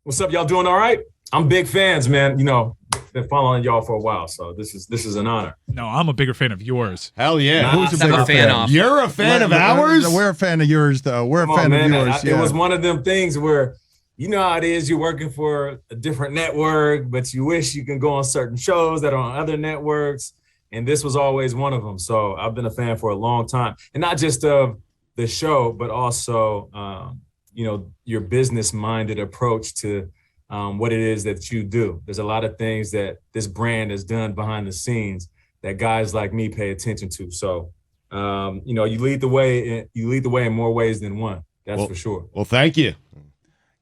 What's up? Y'all doing all right? I'm big fans, man. You know, been following y'all for a while, so this is an honor. No, I'm a bigger fan of yours. Hell yeah. Who's a bigger fan of? You're a fan of ours? We're a fan of yours, though. We're a fan of yours. It was one of them things where, you know how it is, you're working for a different network, but you wish you can go on certain shows that are on other networks, and this was always one of them. So I've been a fan for a long time, and not just of the show, but also, you know, your business-minded approach to what it is that you do. There's a lot of things that this brand has done behind the scenes that guys like me pay attention to. So, you know, you lead the way in more ways than one. That's for sure. Well, thank you.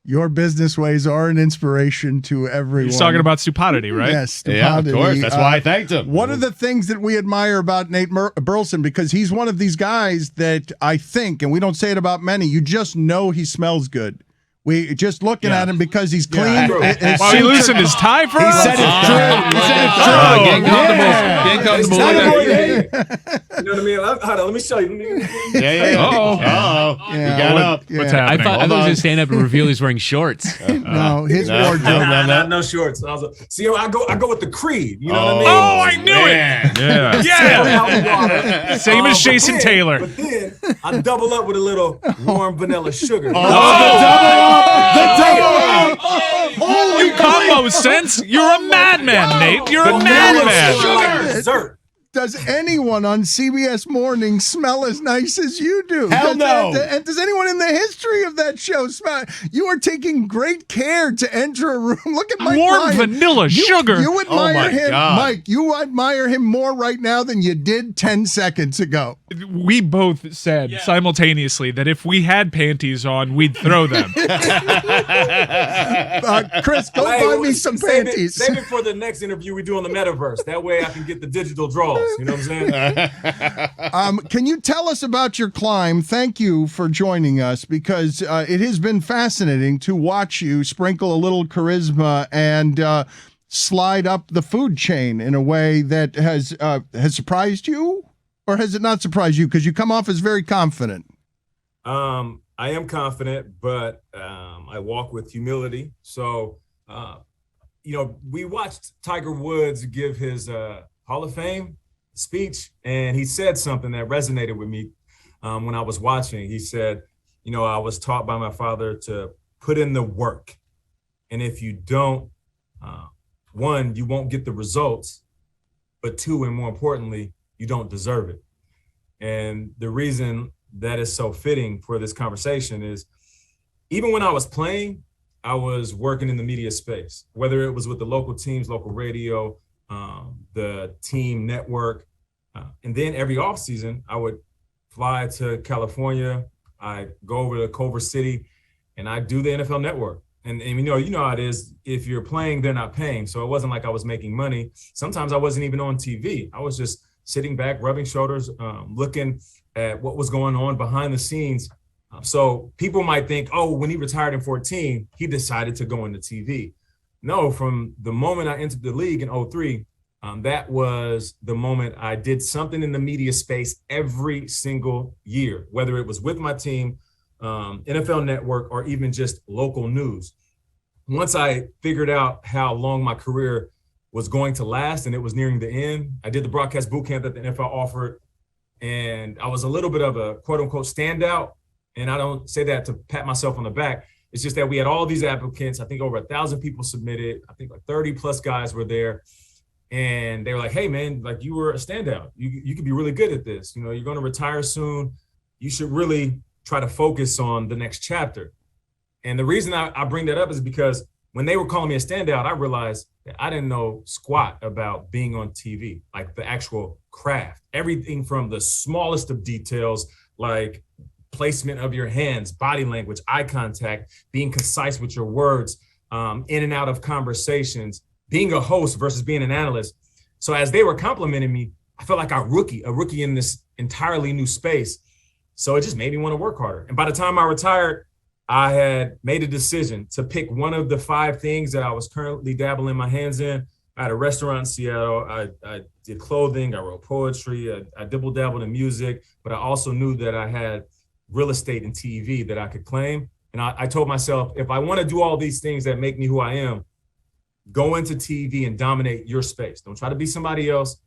Your business ways are an inspiration to everyone. He's talking about stupidity, right? Yes, stupidity. Yeah, of course. That's why I thanked him. One of the things that we admire about Nate Burleson, because he's one of these guys that I think, and we don't say it about many, you just know he smells good. We just looking at him because he's clean. Well, he loosened his tie for us. He said it's true. He said it's true. Getting comfortable. You know what I mean? Hold on, let me show you. Yeah. Uh-oh. Yeah. You got up. What's happening? I thought he was going to stand up and reveal he's wearing shorts. No, his wardrobe. No shorts. See, I go with the creed. You know what I mean? Oh, I knew it. Yeah. Same as Jason Taylor. But then I double up with a little warm vanilla sugar. You combo sense. You're a madman, Nate. You're a madman. Dessert. Does anyone on CBS Mornings smell as nice as you do? Hell no. And does anyone in the history of that show smell? You are taking great care to enter a room. Look at Mike Warm Ryan. vanilla sugar. You admire my him, God. Mike. You admire him more right now than you did 10 seconds ago. We both said simultaneously that if we had panties on, we'd throw them. Chris, go buy me some panties. Save it for the next interview we do on the metaverse. That way I can get the digital draws. You know what I'm saying? Can you tell us about your climb? Thank you for joining us, because it has been fascinating to watch you sprinkle a little charisma and slide up the food chain in a way that has surprised you, or has it not surprised you? Because you come off as very confident. I am confident, but I walk with humility. So, you know, we watched Tiger Woods give his Hall of Fame speech, and he said something that resonated with me when I was watching. He said, you know, I was taught by my father to put in the work. And if you don't, one, you won't get the results, but two, and more importantly, you don't deserve it. And the reason that is so fitting for this conversation is, even when I was playing, I was working in the media space, whether it was with the local teams, local radio, the team network. And then every off season, I would fly to California. I go over to Culver City, and I do the NFL network. And you know how it is. If you're playing, they're not paying. So it wasn't like I was making money. Sometimes I wasn't even on TV. I was just sitting back, rubbing shoulders, looking at what was going on behind the scenes. So people might think, oh, when he retired in 2014, he decided to go into TV. No, from the moment I entered the league in 2003, that was the moment I did something in the media space every single year, whether it was with my team, NFL Network, or even just local news. Once I figured out how long my career was going to last and it was nearing the end, I did the broadcast boot camp that the NFL offered, and I was a little bit of a quote unquote standout. And I don't say that to pat myself on the back. It's just that we had all these applicants. I think over 1,000 people submitted. I think like 30 plus guys were there. And they were like, hey, man, like, you were a standout. You could be really good at this. You know, you're going to retire soon. You should really try to focus on the next chapter. And the reason I bring that up is because when they were calling me a standout, I realized that I didn't know squat about being on TV, like the actual craft, everything from the smallest of details, like placement of your hands, body language, eye contact, being concise with your words, in and out of conversations, being a host versus being an analyst. So as they were complimenting me, I felt like a rookie in this entirely new space. So it just made me want to work harder. And by the time I retired, I had made a decision to pick one of the 5 things that I was currently dabbling my hands in. I had a restaurant in Seattle. I did clothing. I wrote poetry. I dibble-dabbled in music. But I also knew that I had real estate and TV that I could claim. And I told myself, if I want to do all these things that make me who I am, go into TV and dominate your space. Don't try to be somebody else,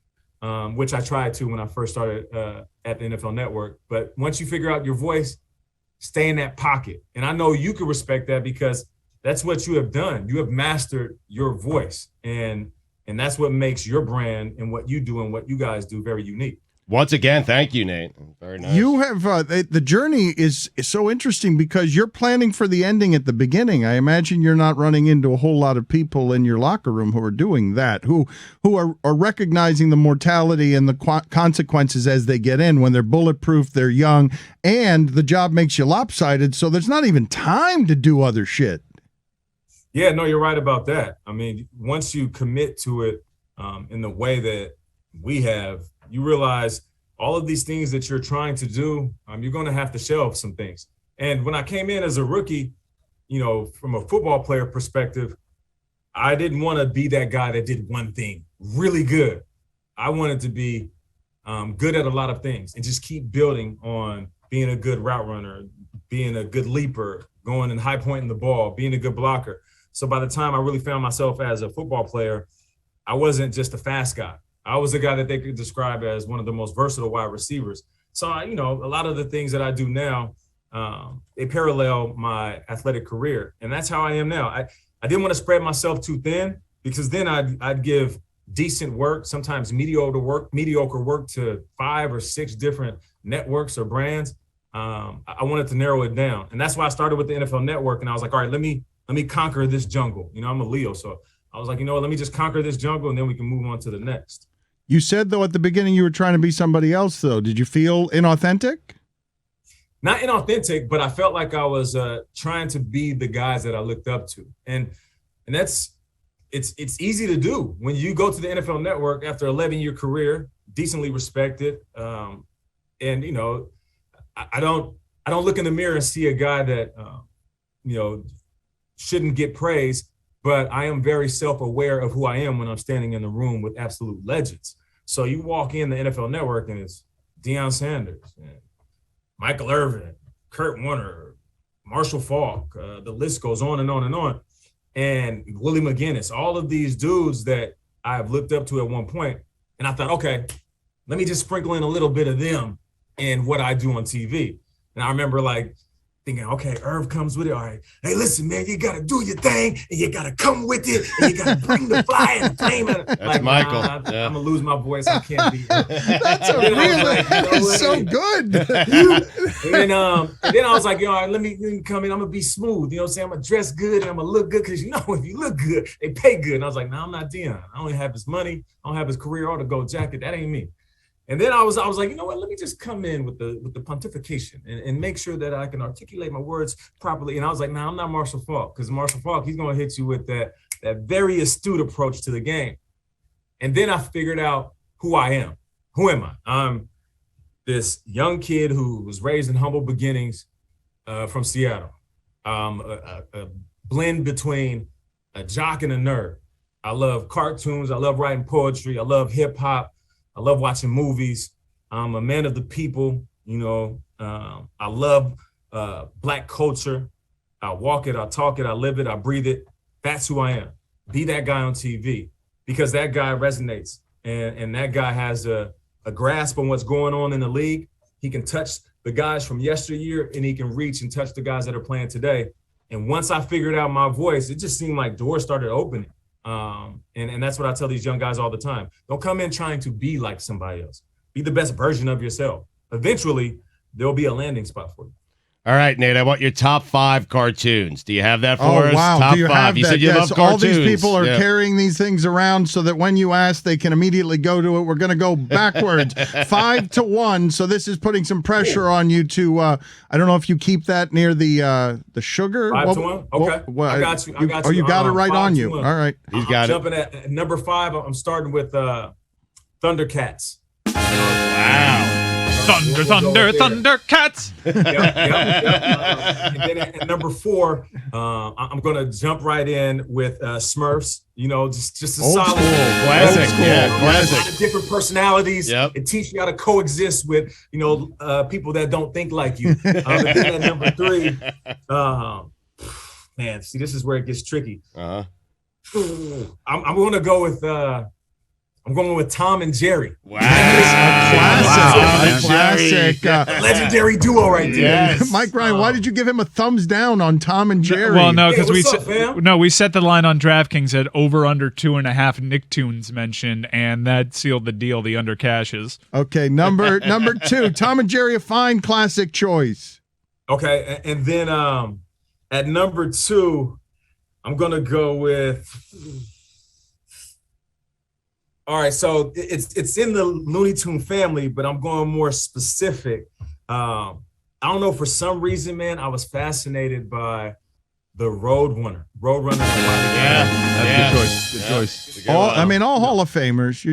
which I tried to when I first started at the NFL Network. But once you figure out your voice, stay in that pocket. And I know you can respect that because that's what you have done. You have mastered your voice. And that's what makes your brand and what you do and what you guys do very unique. Once again, thank you, Nate. Very nice. You have the journey is so interesting because you're planning for the ending at the beginning. I imagine you're not running into a whole lot of people in your locker room who are doing that, who are recognizing the mortality and the consequences as they get in. When they're bulletproof, they're young, and the job makes you lopsided, so there's not even time to do other shit. Yeah, no, you're right about that. I mean, once you commit to it in the way that we have, you realize all of these things that you're trying to do, you're going to have to shelve some things. And when I came in as a rookie, from a football player perspective, I didn't want to be that guy that did one thing really good. I wanted to be good at a lot of things and just keep building on being a good route runner, being a good leaper, going and high pointing the ball, being a good blocker. So by the time I really found myself as a football player, I wasn't just a fast guy. I was a guy that they could describe as one of the most versatile wide receivers. So, a lot of the things that I do now, they parallel my athletic career. And that's how I am now. I didn't want to spread myself too thin because then I'd give decent work, sometimes mediocre work to 5 or 6 different networks or brands. I wanted to narrow it down. And that's why I started with the NFL Network. And I was like, all right, let me conquer this jungle. I'm a Leo. So I was like, let me just conquer this jungle and then we can move on to the next. You said, though, at the beginning you were trying to be somebody else, though. Did you feel inauthentic? Not inauthentic, but I felt like I was trying to be the guys that I looked up to. And it's easy to do when you go to the NFL Network after an 11-year career, decently respected. I don't look in the mirror and see a guy that, shouldn't get praise. But I am very self-aware of who I am when I'm standing in the room with absolute legends. So you walk in the NFL Network and it's Deion Sanders, and Michael Irvin, Kurt Warner, Marshall Faulk, the list goes on and on and on. And Willie McGinnis, all of these dudes that I've looked up to at one point. And I thought, okay, let me just sprinkle in a little bit of them in what I do on TV. And I remember thinking, okay, Irv comes with it. All right. Hey, listen, man, you got to do your thing and you got to come with it and you got to bring the fly and the flame. That's Michael. I'm going to lose my voice. I can't be. That's so good. And then I was like, let me come in. I'm going to be smooth. You know what I'm saying? I'm going to dress good and I'm going to look good because, if you look good, they pay good. And I was like, no, I'm not Deion. I don't have his money. I don't have his career or the gold jacket. That ain't me. And then I was like, let me just come in with the pontification and make sure that I can articulate my words properly. And I was like, I'm not Marshall Faulk, because Marshall Faulk, he's going to hit you with that very astute approach to the game. And then I figured out who I am. Who am I? I'm this young kid who was raised in humble beginnings from Seattle. A blend between a jock and a nerd. I love cartoons. I love writing poetry. I love hip hop. I love watching movies. I'm a man of the people, I love Black culture. I walk it, I talk it, I live it, I breathe it. That's who I am. Be that guy on TV because that guy resonates and that guy has a grasp on what's going on in the league. He can touch the guys from yesteryear and he can reach and touch the guys that are playing today. And once I figured out my voice, it just seemed like doors started opening. And that's what I tell these young guys all the time. Don't come in trying to be like somebody else. Be the best version of yourself. Eventually, there'll be a landing spot for you. All right, Nate, I want your top 5 cartoons. Do you have that for us? Wow. Top Do you 5. have You that? said you love cartoons. All these people are carrying these things around so that when you ask, they can immediately go to it. We're going to go backwards, 5-1. So this is putting some pressure on you to. I don't know if you keep that near the sugar. 5-1. Okay, I got you. Oh, you got it right on you. 5-1. All right, he's got it. Jumping at number 5. I'm starting with Thundercats. Wow. Thunder, thunder, thunder, cats. And then at number 4, I'm going to jump right in with Smurfs. Just a Old solid school. Classic. Old school. Yeah, A classic. lot of different personalities. Yep. It teaches you how to coexist with, people that don't think like you. And then at number 3, man, see, this is where it gets tricky. Uh-huh. I'm going to go with I'm going with Tom and Jerry. Wow. Classic. Legendary duo right there. Yes. Mike Ryan, why did you give him a thumbs down on Tom and Jerry? Well, no, because Hey, what's up, fam? we set the line on DraftKings at over under 2.5 Nicktoons mentioned, and that sealed the deal. The under cashes. Okay, number 2, Tom and Jerry, a fine classic choice. Okay, and then at number 2, I'm gonna go with. All right, so it's in the Looney Tune family, but I'm going more specific. I don't know, for some reason, man, I was fascinated by the Roadrunner. Yeah. Good choice. Good choice. All Hall of Famers.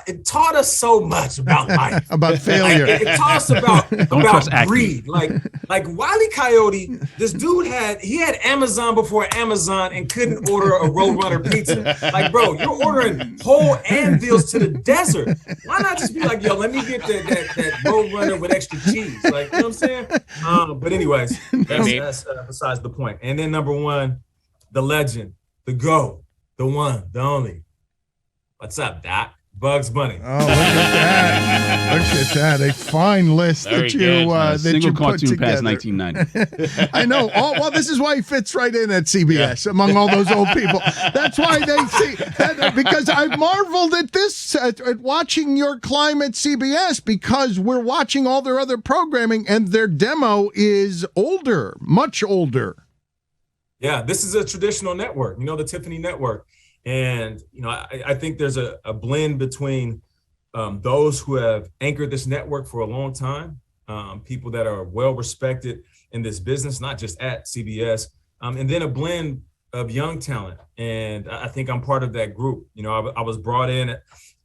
It taught us so much about life. about failure. It taught us about trust acting. greed. Like Wile E. Coyote, this dude had Amazon before Amazon and couldn't order a Roadrunner pizza. Like, bro, you're ordering whole anvils to the desert. Why not just be like, yo, let me get that Roadrunner with extra cheese? Like, you know what I'm saying? But anyways, that's besides the point. And then number 1, the legend, the GOAT, the one, the only. What's up, Doc? Bugs Bunny. Oh, look at that. Look at that. A fine list Very that you good. that Single you put cartoon together. past 1990. I know. Well, this is why he fits right in at CBS among all those old people. That's why they see that, because I marveled at this at watching your climb at CBS, because we're watching all their other programming and their demo is older, much older. Yeah, this is a traditional network, the Tiffany Network. And, I think there's a blend between those who have anchored this network for a long time, people that are well respected in this business, not just at CBS, and then a blend of young talent. And I think I'm part of that group. I was brought in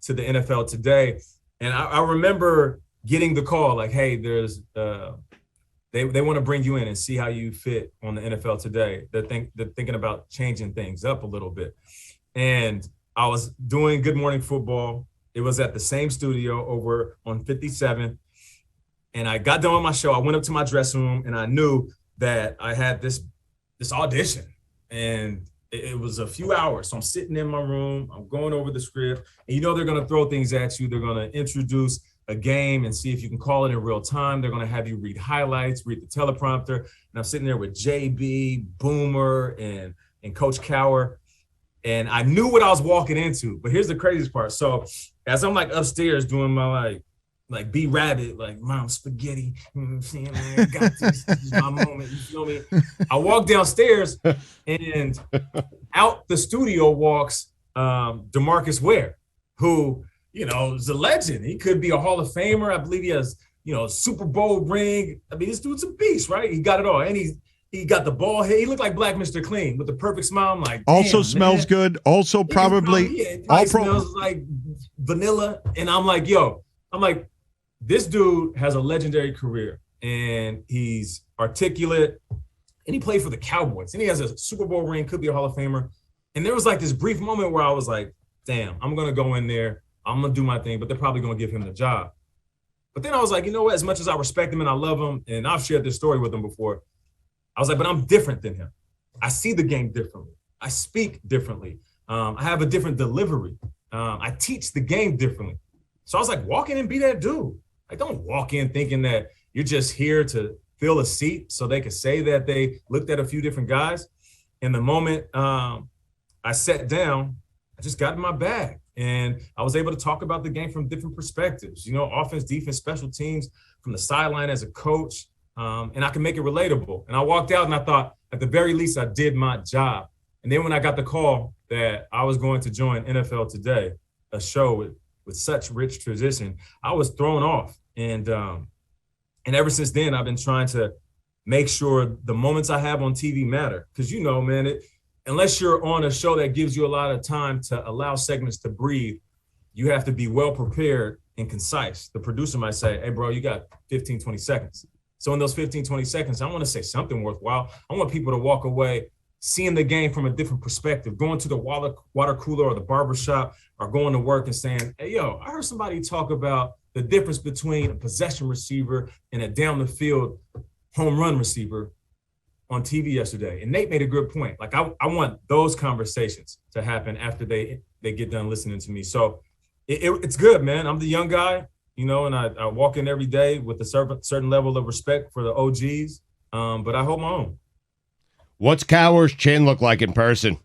to the NFL Today, and I remember getting the call like, hey, there's they want to bring you in and see how you fit on the NFL Today. They're thinking about changing things up a little bit. And I was doing Good Morning Football. It was at the same studio over on 57th. And I got done with my show. I went up to my dressing room and I knew that I had this audition. And it was a few hours. So I'm sitting in my room. I'm going over the script. And they're going to throw things at you. They're going to introduce a game and see if you can call it in real time. They're going to have you read highlights, read the teleprompter. And I'm sitting there with JB, Boomer, and Coach Cower. And I knew what I was walking into, but here's the craziest part. So as I'm like upstairs doing my like B Rabbit, like mom spaghetti, you know what I'm saying? Man, I got this is my moment, you feel me? I walk downstairs and out the studio walks Demarcus Ware, who, is a legend. He could be a Hall of Famer. I believe he has, Super Bowl ring. I mean, this dude's a beast, right? He got it all. And he got the ball head. He looked like Black Mr. Clean with the perfect smile. I'm like, also smells good. Also probably smells like vanilla. And I'm like, this dude has a legendary career and he's articulate and he played for the Cowboys and he has a Super Bowl ring, could be a Hall of Famer. And there was like this brief moment where I was like, damn, I'm going to go in there. I'm going to do my thing, but they're probably going to give him the job. But then I was like, you know what? As much as I respect him and I love him, and I've shared this story with him before, I was like, but I'm different than him. I see the game differently. I speak differently. I have a different delivery. I teach the game differently. So I was like, walk in and be that dude. Like, don't walk in thinking that you're just here to fill a seat so they could say that they looked at a few different guys. And the moment I sat down, I just got in my bag. And I was able to talk about the game from different perspectives, offense, defense, special teams, from the sideline as a coach. And I can make it relatable. And I walked out and I thought, at the very least, I did my job. And then when I got the call that I was going to join NFL Today, a show with such rich tradition, I was thrown off. And ever since then, I've been trying to make sure the moments I have on TV matter. Because, man, unless you're on a show that gives you a lot of time to allow segments to breathe, you have to be well prepared and concise. The producer might say, hey, bro, you got 15, 20 seconds. So in those 15, 20 seconds, I want to say something worthwhile. I want people to walk away seeing the game from a different perspective, going to the water cooler or the barbershop or going to work and saying, hey, yo, I heard somebody talk about the difference between a possession receiver and a down the field home run receiver on TV yesterday. And Nate made a good point. Like I want those conversations to happen after they get done listening to me. So it's good, man. I'm the young guy, you know, and I walk in every day with a certain level of respect for the OGs, but I hold my own. What's Cower's chin look like in person?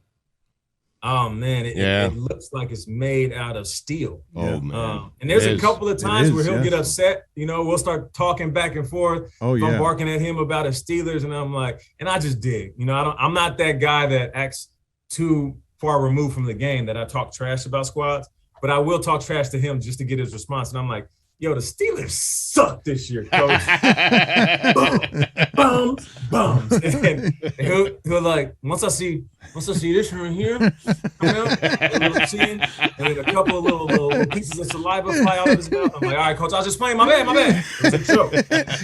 Oh, man, it looks like it's made out of steel. Oh, man. And there's a couple of times where he'll get upset. You know, we'll start talking back and forth. Oh, yeah. I'm barking at him about his Steelers, and I'm like, and I just dig. You know, I'm not that guy that acts too far removed from the game that I talk trash about squads, but I will talk trash to him just to get his response. And I'm like, yo, the Steelers suck this year, coach. Bums. And he'll like, once I see this one here, and then a couple of little pieces of saliva fly out of his mouth. I'm like, all right, coach, I was just playing. My bad. It's a joke.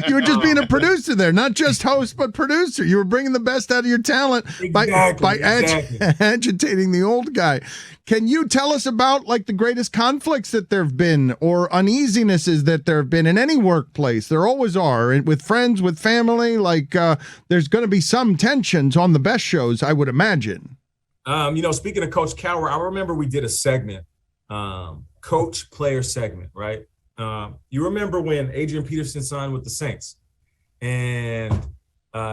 You were just being a producer there, not just host, but producer. You were bringing the best out of your talent by agitating the old guy. Can you tell us about like the greatest conflicts that there have been or uneasinesses that there have been in any workplace? There always are, with friends, with family. Like there's going to be some tensions on the best shows, I would imagine. You know, speaking of Coach Cower, I remember we did a segment, coach player segment, right? You remember when Adrian Peterson signed with the Saints, and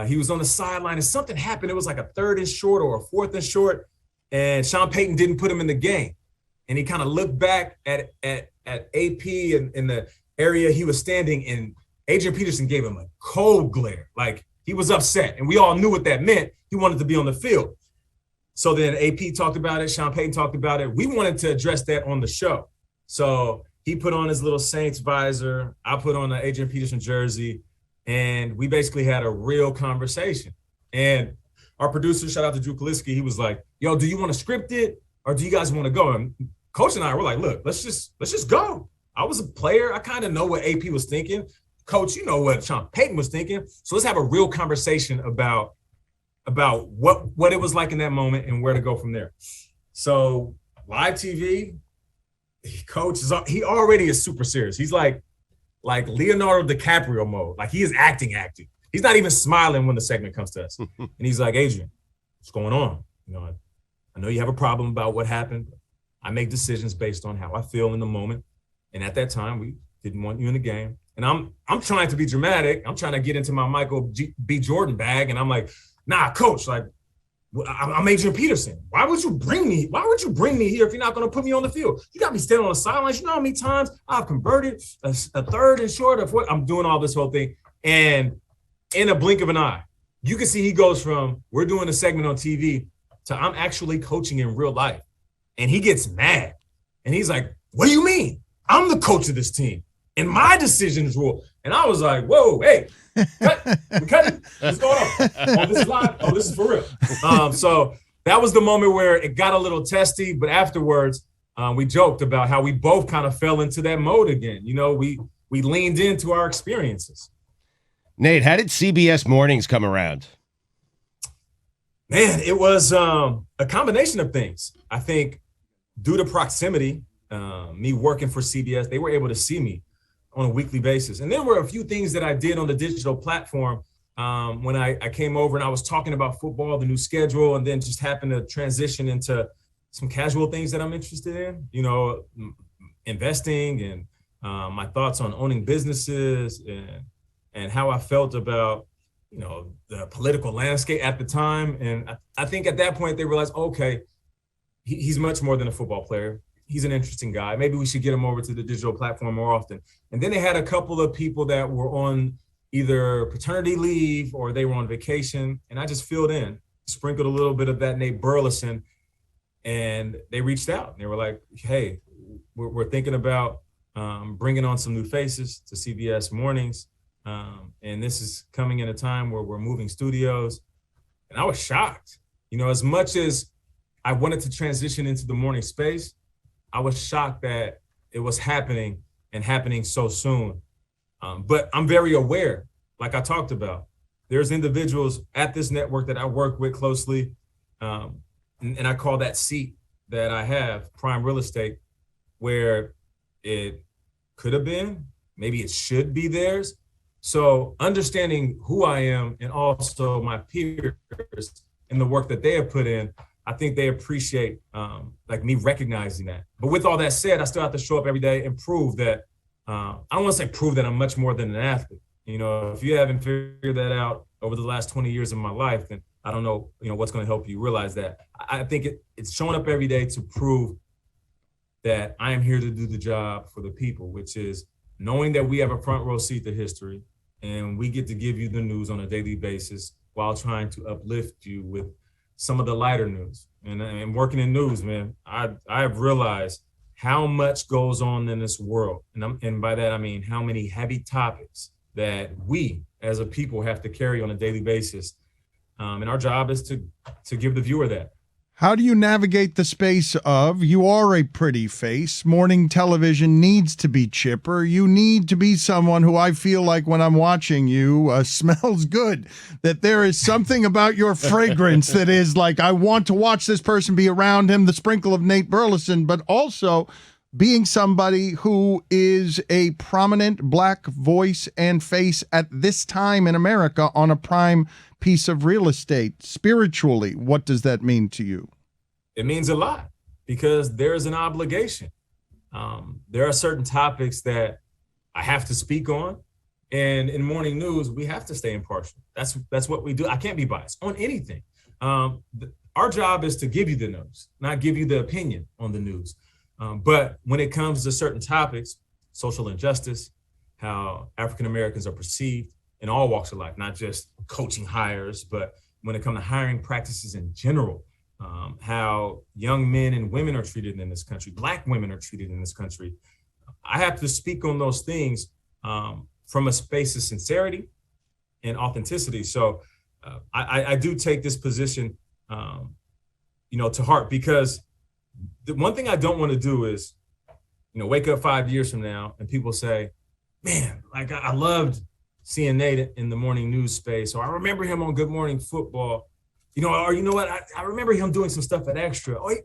he was on the sideline, and something happened. It was like a 3rd and short or a 4th and short. And Sean Payton didn't put him in the game. And he kind of looked back at AP in the area he was standing, and Adrian Peterson gave him a cold glare. Like, he was upset. And we all knew what that meant. He wanted to be on the field. So then AP talked about it. Sean Payton talked about it. We wanted to address that on the show. So he put on his little Saints visor. I put on the Adrian Peterson jersey. And we basically had a real conversation. And our producer, shout out to Drew Kaliski, he was like, yo, do you want to script it or do you guys want to go? And Coach and I were like, look, let's just go. I was a player. I kind of know what AP was thinking. Coach, you know what Sean Payton was thinking. So let's have a real conversation about what it was like in that moment and where to go from there. So live TV, Coach, he already is super serious. He's like Leonardo DiCaprio mode. Like, he is acting. He's not even smiling when the segment comes to us. And he's like, Adrian, what's going on? You know, I know you have a problem about what happened. I make decisions based on how I feel in the moment. And at that time, we didn't want you in the game. And I'm trying to be dramatic. I'm trying to get into my Michael B. Jordan bag. And I'm like, nah, Coach, like, I'm Adrian Peterson. Why would you bring me here if you're not going to put me on the field? You got me standing on the sidelines. You know how many times I've converted a 3rd and short of what I'm doing all this whole thing. And in a blink of an eye, you can see he goes from we're doing a segment on TV to I'm actually coaching in real life. And he gets mad. And he's like, what do you mean? I'm the coach of this team. And my decisions rule. And I was like, whoa, hey, cut it. What's going on? Oh, this is live. Oh, this is for real. So that was the moment where it got a little testy. But afterwards, we joked about how we both kind of fell into that mode again. You know, we leaned into our experiences. Nate, how did CBS Mornings come around? Man, it was a combination of things. I think due to proximity, me working for CBS, they were able to see me on a weekly basis. And there were a few things that I did on the digital platform when I came over and I was talking about football, the new schedule, and then just happened to transition into some casual things that I'm interested in, you know, investing and my thoughts on owning businesses and how I felt about, you know, the political landscape at the time. And I think at that point they realized, okay, he's much more than a football player. He's an interesting guy. Maybe we should get him over to the digital platform more often. And then they had a couple of people that were on either paternity leave or they were on vacation. And I just filled in, sprinkled a little bit of that Nate Burleson. And they reached out. They were like, hey, we're thinking about bringing on some new faces to CBS Mornings. And this is coming in a time where we're moving studios. And I was shocked. You know, as much as I wanted to transition into the morning space, I was shocked that it was happening and happening so soon. But I'm very aware, like I talked about, there's individuals at this network that I work with closely, and I call that seat that I have, prime real estate, where it could have been, maybe it should be theirs. So understanding who I am and also my peers and the work that they have put in, I think they appreciate like me recognizing that. But with all that said, I still have to show up every day and prove that, I don't want to say prove that I'm much more than an athlete. You know, if you haven't figured that out over the last 20 years of my life, then I don't know, what's going to help you realize that. I think it's showing up every day to prove that I am here to do the job for the people, which is knowing that we have a front row seat to history and we get to give you the news on a daily basis while trying to uplift you with some of the lighter news. And working in news, man, I have realized how much goes on in this world. And by that, I mean how many heavy topics that we as a people have to carry on a daily basis. And our job is to give the viewer that. How do you navigate the space of, you are a pretty face, morning television needs to be chipper, you need to be someone who I feel like when I'm watching you smells good, that there is something about your fragrance that is like, I want to watch this person, be around him, the sprinkle of Nate Burleson, but also being somebody who is a prominent Black voice and face at this time in America on a prime piece of real estate. Spiritually, what does that mean to you? It means a lot because there's an obligation. There are certain topics that I have to speak on, and in morning news, we have to stay impartial. That's what we do. I can't be biased on anything. Our job is to give you the news, not give you the opinion on the news. But when it comes to certain topics, social injustice, how African Americans are perceived in all walks of life, not just coaching hires, but when it comes to hiring practices in general, how young men and women are treated in this country, Black women are treated in this country. I have to speak on those things from a space of sincerity and authenticity. So I do take this position, to heart, because the one thing I don't want to do is, wake up 5 years from now and people say, man, like I loved seeing Nate in the morning news space, or I remember him on Good Morning Football, or you know what, I remember him doing some stuff at Extra. Oh,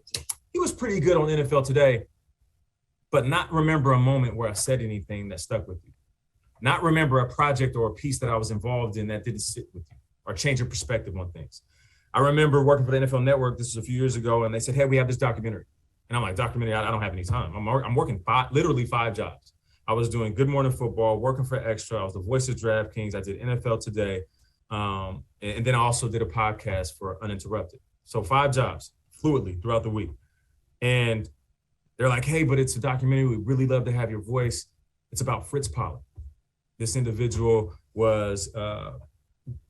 he was pretty good on NFL Today, but not remember a moment where I said anything that stuck with you. Not remember a project or a piece that I was involved in that didn't sit with you or change your perspective on things. I remember working for the NFL Network, this was a few years ago, and they said, hey, we have this documentary. And I'm like, documentary, I don't have any time. I'm working literally 5 jobs. I was doing Good Morning Football, working for Extra. I was the voice of DraftKings. I did NFL Today. And then I also did a podcast for Uninterrupted. So 5 jobs fluidly throughout the week. And they're like, hey, but it's a documentary. We'd really love to have your voice. It's about Fritz Pollard. This individual was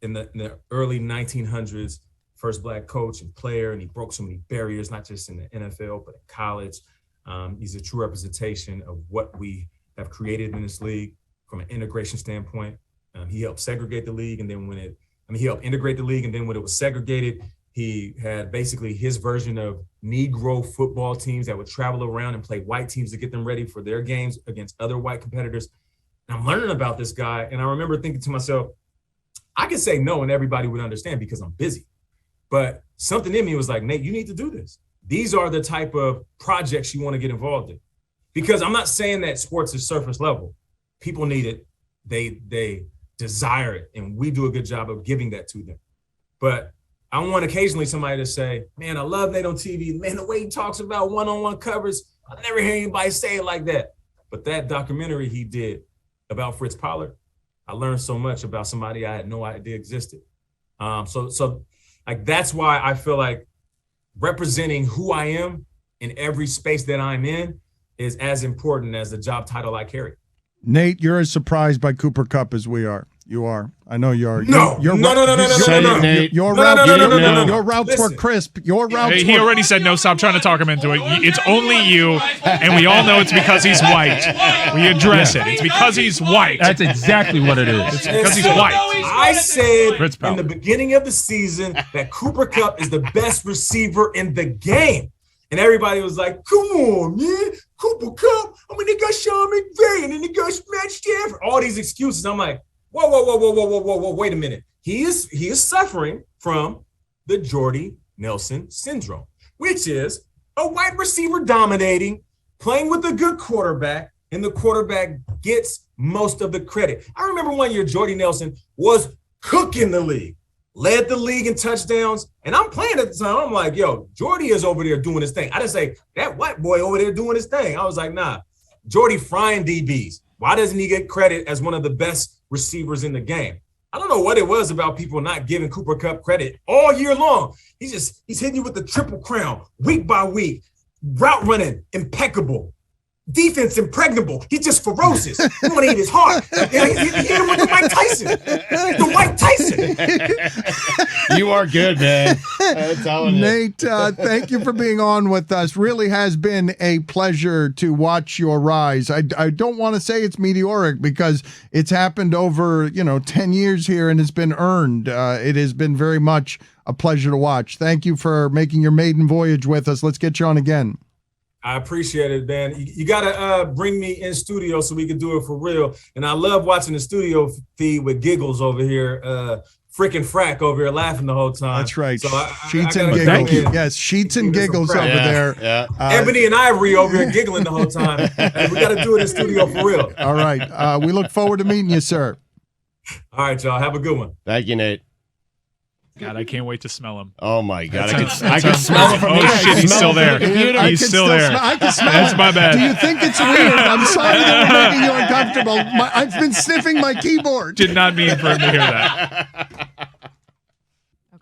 in the early 1900s, first Black coach and player, and he broke so many barriers, not just in the NFL, but in college. He's a true representation of what we have created in this league from an integration standpoint. He helped segregate the league, and then he helped integrate the league, and then when it was segregated, he had basically his version of Negro football teams that would travel around and play white teams to get them ready for their games against other white competitors. And I'm learning about this guy, and I remember thinking to myself, I could say no and everybody would understand because I'm busy. But something in me was like, Nate, you need to do this. These are the type of projects you want to get involved in. Because I'm not saying that sports is surface level. People need it. They desire it. And we do a good job of giving that to them. But I want occasionally somebody to say, man, I love Nate on TV. Man, the way he talks about one-on-one covers, I never hear anybody say it like that. But that documentary he did about Fritz Pollard, I learned so much about somebody I had no idea existed. So like, that's why I feel like representing who I am in every space that I'm in is as important as the job title I carry. Nate, you're as surprised by Cooper Kupp as we are. You are. I know you are. No. Your routes were crisp. Your routes He already said no, stop trying to talk him into it. It's only you, and we all know it's because he's white. We address it. It's because he's white. That's exactly what it is. It's because he's white. I said in the beginning of the season that Cooper Kupp is the best receiver in the game. And everybody was like, come on, man, Cooper Cup. I mean, they got Sean McVay and then they got Matt Stafford. All these excuses. I'm like, whoa, wait a minute. He is suffering from the Jordy Nelson syndrome, which is a wide receiver dominating, playing with a good quarterback, and the quarterback gets most of the credit. I remember one year Jordy Nelson was cooking the league, led the league in touchdowns, and I'm playing at the time. I'm like, yo, Jordy is over there doing his thing. I didn't say, that white boy over there doing his thing. I was like, nah, Jordy frying DBs. Why doesn't he get credit as one of the best receivers in the game? I don't know what it was about people not giving Cooper Kupp credit all year long. He's hitting you with the triple crown week by week, route running impeccable, defense impregnable. He's just ferocious. You want to eat his heart. He hit him with the Mike Tyson. The Mike Tyson. You are good, man. I'm telling you. Nate, thank you for being on with us. Really has been a pleasure to watch your rise. I don't want to say it's meteoric because it's happened over 10 years here and it's been earned. It has been very much a pleasure to watch. Thank you for making your maiden voyage with us. Let's get you on again. I appreciate it, man. You got to bring me in studio so we can do it for real. And I love watching the studio feed with giggles over here. Frickin' frack over here laughing the whole time. That's right. So Sheets and giggles. Yes, sheets and giggles over there. Yeah. Ebony and Ivory over here giggling the whole time. And we got to do it in studio for real. All right. We look forward to meeting you, sir. All right, y'all. Have a good one. Thank you, Nate. God, I can't wait to smell him. Oh my God, I can smell him from here. Oh shit, he's still there. He's still there. I can smell That's it. my bad. Do you think it's weird? I'm sorry that we're making you uncomfortable. I've been sniffing my keyboard. Did not mean for him to hear that.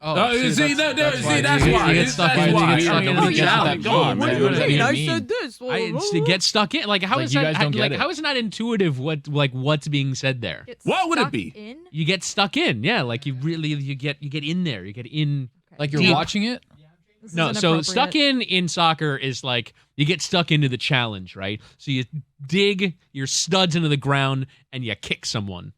That's why. You get stuck in. Come on, man. What do you mean? I I said this. to get stuck in. Like, how Like, is you that? guys don't get it. How is it not intuitive? What's being said there? What would it be? You get stuck in. Yeah, like you get in there. You get in. Like you're deep. watching it? No, so stuck in soccer is like you get stuck into the challenge, right? So you dig your studs into the ground and you kick someone.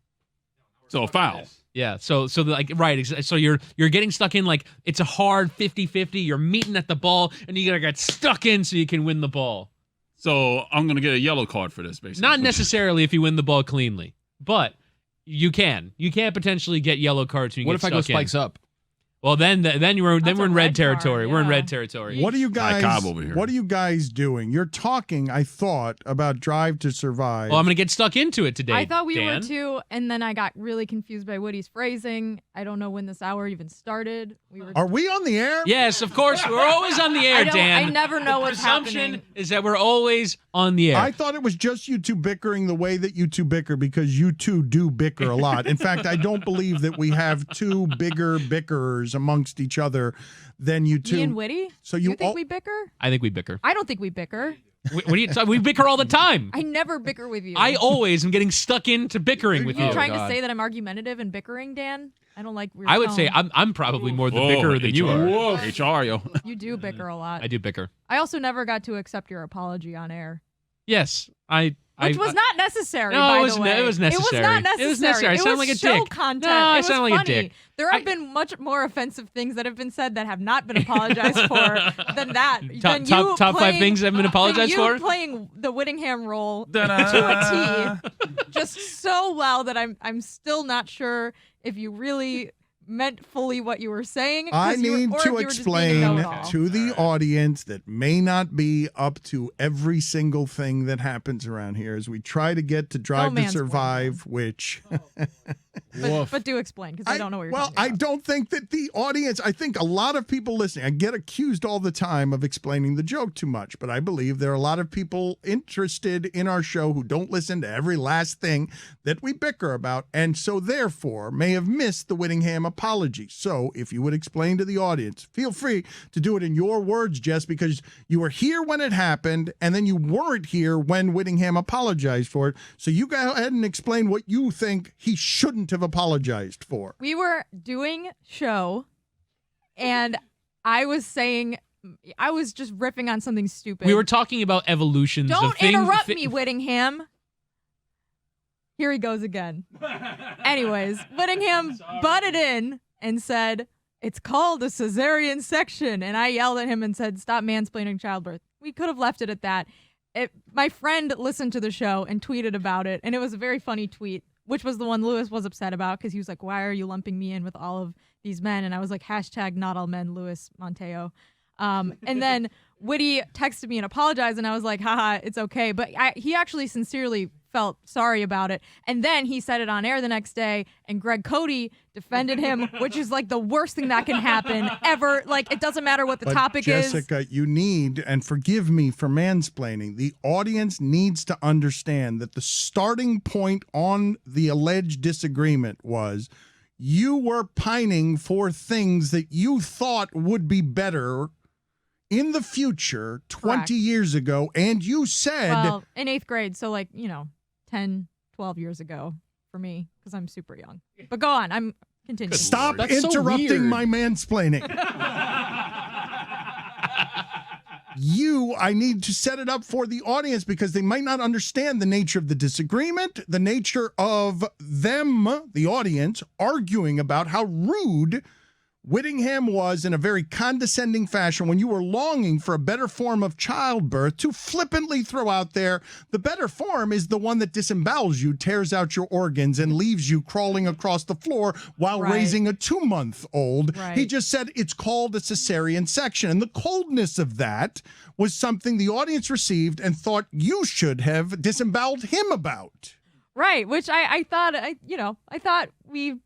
So a foul. Yeah, so like right, so you're getting stuck in like it's a hard 50-50. You're meeting at the ball and you gotta get stuck in so you can win the ball. So I'm gonna get a yellow card for this, basically. Not necessarily if you win the ball cleanly, but you can potentially get yellow cards when you What get if I stuck go in. spikes up? Well, then we're in red red territory. card, We're in yeah. red territory. What are you guys? Cobb over here. What are you guys doing? You're talking. I thought about Drive to Survive. Well, I'm gonna get stuck into it today. I thought we Dan. were too, and then I got really confused by Woody's phrasing. I don't know when this hour even started. We were. Are we on the air? Yes, of course. We're always on the air, Dan. I never know what's Presumption happening. is that we're always on the air. I thought it was just you two bickering the way that you two bicker because you two do bicker a lot. In fact, I don't believe that we have two bigger bickerers amongst each other than you two. Me and Witty? So You you think all, we bicker? I think we bicker. I don't think we bicker. What do you? We bicker all the time. I never bicker with you. I always am getting stuck into bickering with Are you you. trying God. to say that I'm argumentative and bickering, Dan? I don't like. Your I would say tone. I'm probably more the Whoa, bickerer than you are. HR, yo. You do bicker a lot. I do bicker. I also never got to accept your apology on air, Yes, which was not necessary. No, by it was the way. It was necessary. It was not necessary. It was necessary. I sound like a show dick. content. No, I It was sound like a funny. dick. There have been much more offensive things that have been said that have not been apologized for than that. Top- than top- you top five playing- things that have been apologized than for? you playing the Whittingham role to a T, just so well that I'm still not sure if you really meant fully what you were saying. I need to explain to to the audience that may not be up to every single thing that happens around here as we try to get to Drive to mansplain. Survive, which but do explain because I don't know what you're well, talking I about. don't think that the audience, I think a lot of people listening, I get accused all the time of explaining the joke too much, but I believe there are a lot of people interested in our show who don't listen to every last thing that we bicker about, and so therefore may have missed the Whittingham apology. So if you would explain to the audience, feel free to do it in your words, Jess, because you were here when it happened, and then you weren't here when Whittingham apologized for it. So you go ahead and explain what you think he shouldn't have apologized for. We were doing show, and I was just riffing on something stupid. We were talking about evolutions of Don't things. interrupt me, Whittingham. Here he goes again. Anyways, Whittingham butted in and said, it's called a cesarean section. And I yelled at him and said, stop mansplaining childbirth. We could have left it at that. My friend listened to the show and tweeted about it, and it was a very funny tweet, which was the one Lewis was upset about because he was like, why are you lumping me in with all of these men? And I was like, hashtag not all men, Louis Monteo. And then Whitty texted me and apologized, and I was like, haha, it's okay. But he actually sincerely felt sorry about it. And then he said it on air the next day, and Greg Cody defended him, which is like the worst thing that can happen ever. Like, it doesn't matter what the topic is. Jessica, you need, and forgive me for mansplaining, the audience needs to understand that the starting point on the alleged disagreement was you were pining for things that you thought would be better in the future 20 Correct. years ago, and you said... Well, in 8th grade, so 10, 12 years ago for me, because I'm super young. But go on, I'm continuing. Stop That's so interrupting weird. my mansplaining. I need to set it up for the audience because they might not understand the nature of the disagreement, the nature of them, the audience, arguing about how rude Whittingham was in a very condescending fashion when you were longing for a better form of childbirth to flippantly throw out there, the better form is the one that disembowels you, tears out your organs, and leaves you crawling across the floor while Right. raising a 2-month-old. Right. He just said it's called a cesarean section. And the coldness of that was something the audience received and thought you should have disemboweled him about. Right, which I thought we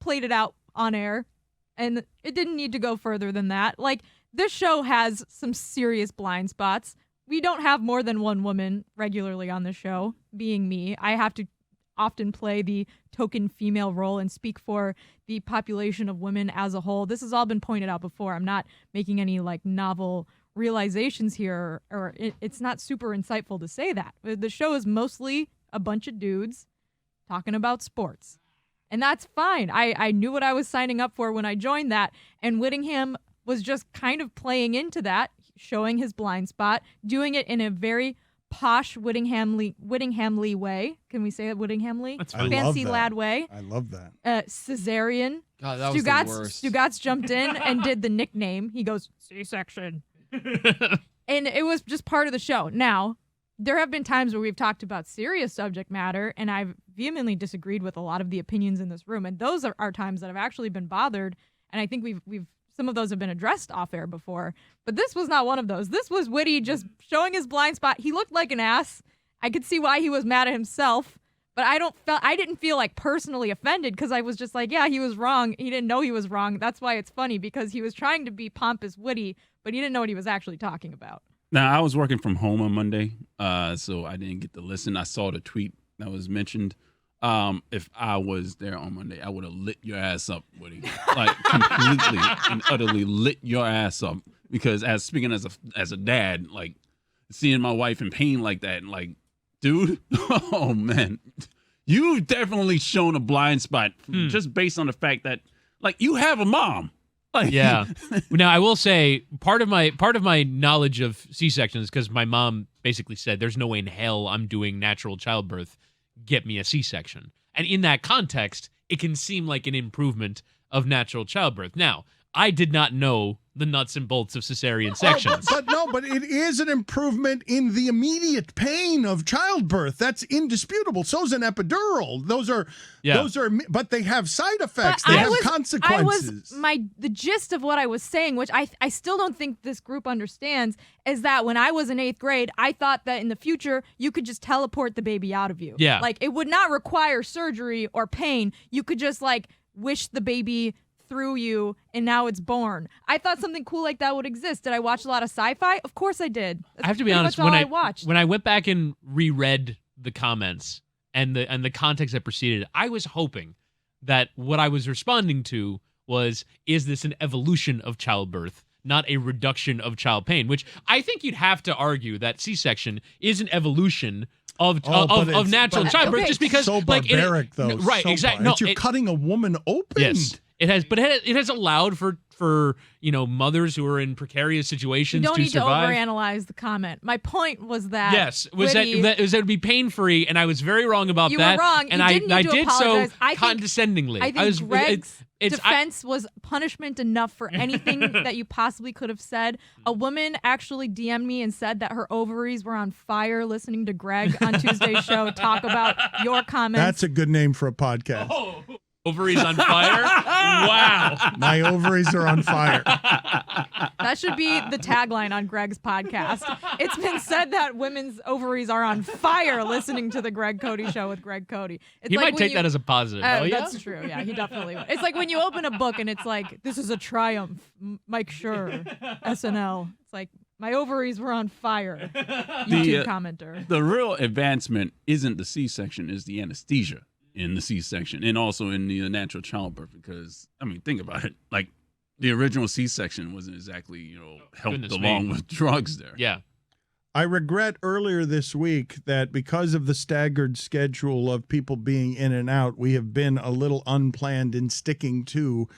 played it out on air. And it didn't need to go further than that. Like, this show has some serious blind spots. We don't have more than one woman regularly on the show, being me. I have to often play the token female role and speak for the population of women as a whole. This has all been pointed out before. I'm not making any novel realizations here, or it's not super insightful to say that. The show is mostly a bunch of dudes talking about sports. And that's fine. I knew what I was signing up for when I joined that. And Whittingham was just kind of playing into that, showing his blind spot, doing it in a very posh Whittinghamly way. Can we say it Whittinghamly? That's I fine. love Fancy that. lad way. I love that. Cesarean. God, that was the worst. Stugotz jumped in and did the nickname. He goes, C-section. And it was just part of the show. Now, there have been times where we've talked about serious subject matter, and I've vehemently disagreed with a lot of the opinions in this room. And those are times that I've actually been bothered. And I think we've some of those have been addressed off air before. But this was not one of those. This was Whitty just showing his blind spot. He looked like an ass. I could see why he was mad at himself. But I didn't feel personally offended because I was just like, yeah, he was wrong. He didn't know he was wrong. That's why it's funny, because he was trying to be pompous Whitty, but he didn't know what he was actually talking about. Now, I was working from home on Monday, so I didn't get to listen. I saw the tweet that was mentioned. If I was there on Monday, I would have lit your ass up, Woody. Completely and utterly lit your ass up. Because speaking as a dad, seeing my wife in pain like that, and dude, oh man, you've definitely shown a blind spot just based on the fact that you have a mom. Yeah. Now, I will say part of my knowledge of C-sections, because my mom basically said, there's no way in hell I'm doing natural childbirth. Get me a C-section. And in that context, it can seem like an improvement of natural childbirth. Now, I did not know the nuts and bolts of cesarean sections. But it is an improvement in the immediate pain of childbirth. That's indisputable. So's an epidural. Those are, but they have side effects. But They have consequences. The gist of what I was saying, which I still don't think this group understands, is that when I was in 8th grade, I thought that in the future you could just teleport the baby out of you. Yeah. It would not require surgery or pain. You could just wish the baby through you and now it's born. I thought something cool like that would exist. Did I watch a lot of sci-fi? Of course I did. That's I have to be pretty honest, much all I watched. when I went back and reread the comments and the context that preceded, I was hoping that what I was responding to was, is this an evolution of childbirth, not a reduction of child pain? Which I think you'd have to argue that C-section is an evolution of natural childbirth, just because so barbaric, though. right? So Exactly. You're cutting a woman open. Yes. it has allowed for mothers who are in precarious You situations don't to need survive. to overanalyze the comment. My point was that Yes, was Witty- that it would be pain free, and I was very wrong about You that. were wrong. and You I didn't need I to did so apologize. I think- condescendingly. I think Greg's it's defense was punishment enough for anything that you possibly could have said. A woman actually DM'd me and said that her ovaries were on fire listening to Greg on Tuesday's show talk about your comments. That's a good name for a podcast. ovaries on fire. Wow. My ovaries are on fire. That should be the tagline on Greg's podcast. It's been said that women's ovaries are on fire listening to the Greg Cody show with Greg Cody. It's He like might when take you- that as a positive. Oh, yeah? That's true. Yeah, he definitely would. It's like when you open a book and it's like, this is a triumph. Mike Schur, SNL. It's like, my ovaries were on fire. YouTube commenter. The real advancement isn't the C-section, is the anesthesia in the C-section and also in the natural childbirth. Because, I mean, think about it. Like, the original C-section wasn't exactly, helped Goodness along me. with drugs there. Yeah. I regret earlier this week that because of the staggered schedule of people being in and out, we have been a little unplanned in sticking to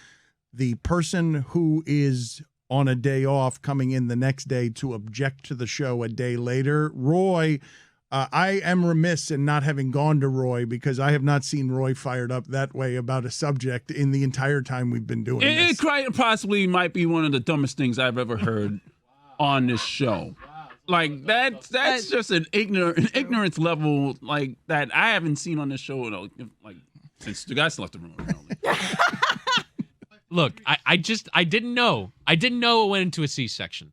the person who is on a day off coming in the next day to object to the show a day later. Roy, I am remiss in not having gone to Roy because I have not seen Roy fired up that way about a subject in the entire time we've been doing It this. quite possibly might be one of the dumbest things I've ever heard on this show. Like that's just an ignorance level like that I haven't seen on this show like since Stugotz left the room. Apparently. Look, I didn't know. I didn't know it went into a C-section.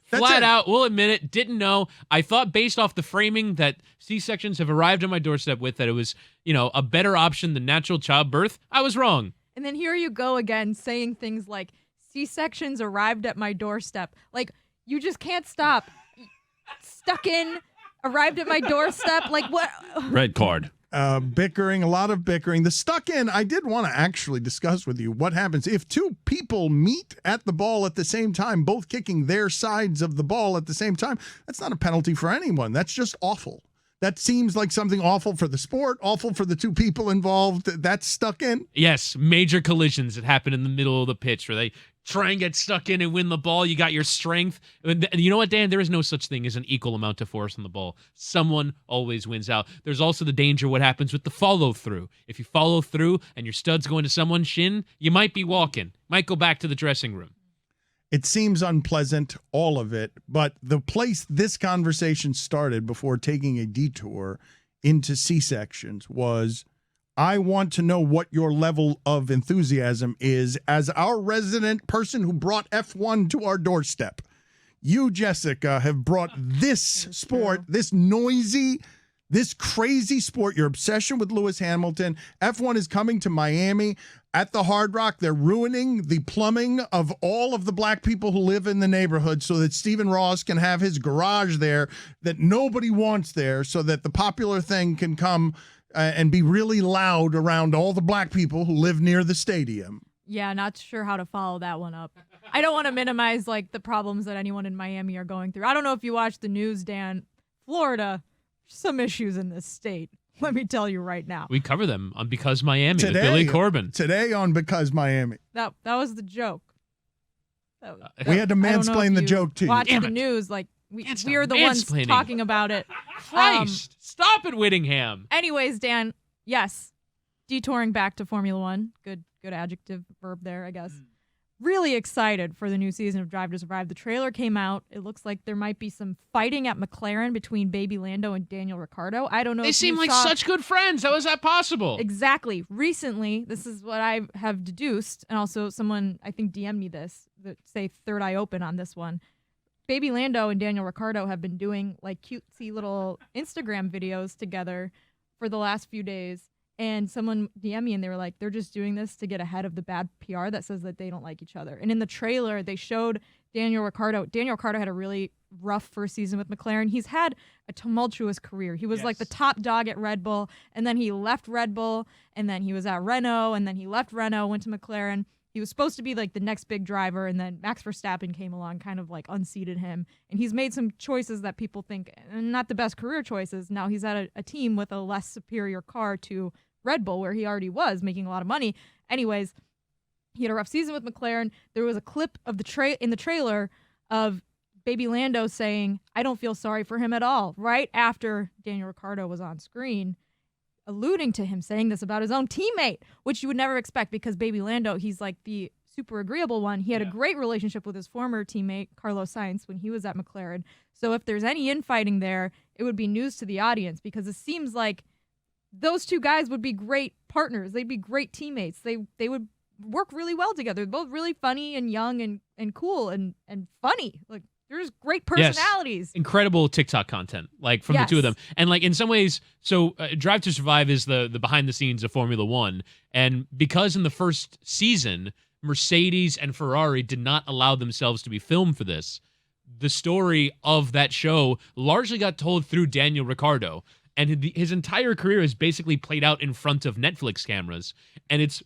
That's Flat it. out, we'll admit it, didn't know. I thought based off the framing that C-sections have arrived on my doorstep with that it was, a better option than natural childbirth. I was wrong. And then here you go again saying things like, C-sections arrived at my doorstep. Like, you just can't stop. Stuck in, arrived at my doorstep. Like, what? Red card. Bickering, a lot of bickering. The stuck in, I did want to actually discuss with you what happens if two people meet at the ball at the same time, both kicking their sides of the ball at the same time. That's not a penalty for anyone. That's just awful. That seems like something awful for the sport, awful for the two people involved. That's stuck in. Yes, major collisions that happen in the middle of the pitch where they try and get stuck in and win the ball. You got your strength. And you know what, Dan? There is no such thing as an equal amount of force on the ball. Someone always wins out. There's also the danger what happens with the follow-through. If you follow through and your stud's going to someone's shin, you might be walking. Might go back to the dressing room. It seems unpleasant, all of it, but the place this conversation started before taking a detour into C-sections was, I want to know what your level of enthusiasm is as our resident person who brought F1 to our doorstep. You, Jessica, have brought this sport, this noisy, this crazy sport, your obsession with Lewis Hamilton. F1 is coming to Miami at the Hard Rock. They're ruining the plumbing of all of the black people who live in the neighborhood so that Stephen Ross can have his garage there that nobody wants there so that the popular thing can come and be really loud around all the black people who live near the stadium. Yeah, not sure how to follow that one up. I don't want to minimize the problems that anyone in Miami are going through. I don't know if you watch the news, Dan. Florida, some issues in this state. Let me tell you right now. We cover them on Because Miami with Billy Corbin. Today on Because Miami. That was the joke. We had to I don't know mansplain if the you joke to you. watch Damn the it. news, we Can't are stop the ones mansplaining. talking about it. Christ, stop it, Whittingham. Anyways, Dan, yes, detouring back to Formula One. Good adjective, verb there, I guess. Really excited for the new season of Drive to Survive. The trailer came out. It looks like there might be some fighting at McLaren between Baby Lando and Daniel Ricciardo. I don't know. They if seem you like saw- such good friends. How is that possible? Exactly. Recently, this is what I have deduced, and also someone I think DM'd me this, that say Third Eye Open on this one. Baby Lando and Daniel Ricciardo have been doing cutesy little Instagram videos together for the last few days. And someone DM'd me and they were like, they're just doing this to get ahead of the bad PR that says that they don't like each other. And in the trailer, they showed Daniel Ricciardo. Daniel Ricciardo had a really rough first season with McLaren. He's had a tumultuous career. He was the top dog at Red Bull, and then he left Red Bull, and then he was at Renault, and then he left Renault, went to McLaren. He was supposed to be the next big driver, and then Max Verstappen came along, kind of unseated him. And he's made some choices that people think not the best career choices. Now he's at a team with a less superior car to Red Bull, where he already was making a lot of money. Anyways, He had a rough season with McLaren. There was a clip of in the trailer of Baby Lando saying, "I don't feel sorry for him at all," right after Daniel Ricciardo was on screen, alluding to him saying this about his own teammate, which you would never expect because Baby Lando, he's like the super agreeable one. He had a great relationship with his former teammate, Carlos Sainz, when he was at McLaren. So if there's any infighting there, it would be news to the audience because it seems like those two guys would be great partners. They'd be great teammates. They would work really well together. They're both really funny and young and cool and funny. Like, there's great personalities. Yes. Incredible TikTok content, like from the two of them. And like in some ways, so Drive to Survive is the behind the scenes of Formula One. And because in the first season, Mercedes and Ferrari did not allow themselves to be filmed for this, the story of that show largely got told through Daniel Ricciardo. And his entire career is basically played out in front of Netflix cameras. And it's,